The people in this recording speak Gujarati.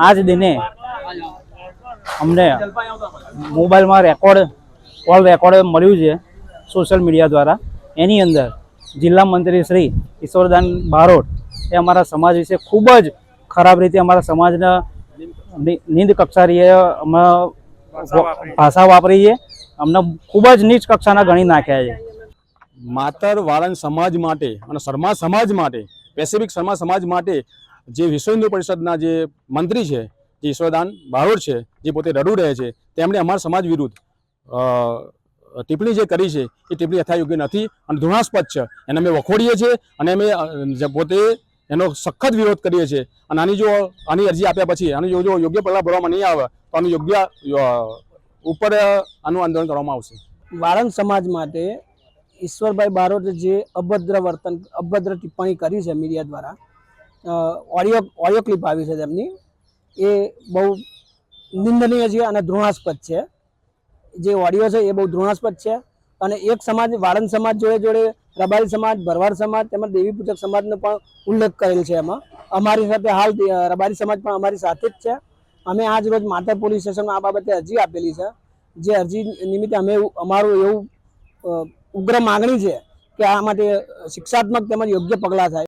આજ દિને અમને મોબાઈલમાં કોલ રેકોર્ડ મળ્યું છે સોશિયલ મીડિયા દ્વારા। એની અંદર જિલ્લા મંત્રી શ્રી ઈશ્વરદાન બારોટ એ અમારા સમાજ વિશે ખૂબ જ ખરાબ રીતે અમારા સમાજના નીંદ કક્ષાએ ભાષા વાપરી છે। અમને ખૂબ જ નીચ કક્ષાના ગણી નાખ્યા છે। માતર વાળંદ સમાજ માટે અને શર્મા સમાજ માટે, પેસિફિક શર્મા સમાજ માટે જે વિશ્વ હિન્દુ પરિષદના જે મંત્રી છે, જે ઈશ્વરદાન બારોટ છે, જે પોતે રડુ રહે છે, તેમણે અમારા સમાજ વિરુદ્ધ ટિપ્પણી જે કરી છે એ ટિપ્પણી યથાયોગ્ય નથી અને ધૃણાસ્પદ છે। એને અમે વખોડીએ છીએ અને અમે પોતે એનો સખત વિરોધ કરીએ છીએ અને આની અરજી આપ્યા પછી આનું જો યોગ્ય પગલાં ભરવામાં નહીં આવે તો આનું યોગ્ય ઉપર આનું આંદોલન કરવામાં આવશે। વાળંદ સમાજ માટે ઈશ્વરભાઈ બારોટે જે અભદ્ર ટિપ્પણી કરી છે મીડિયા દ્વારા, ઓડિયો ક્લિપ આવી છે તેમની, એ બહુ નિંદનીય છે અને ધૃણાસ્પદ છે। જે ઓડિયો છે એ બહુ ધૃણાસ્પદ છે અને એક સમાજ વાળંદ સમાજ જોડે રબારી સમાજ, ભરવાડ સમાજ તેમજ દેવી પૂજક સમાજનો પણ ઉલ્લેખ કરેલ છે। એમાં અમારી સાથે હાલ રબારી સમાજ પણ અમારી સાથે જ છે। અમે આજ રોજ માતર પોલીસ સ્ટેશનમાં આ બાબતે અરજી આપેલી છે। જે અરજી નિમિત્તે અમે અમારું એવું ઉગ્ર માગણી છે કે આ માટે શિક્ષાત્મક તેમજ યોગ્ય પગલાં થાય।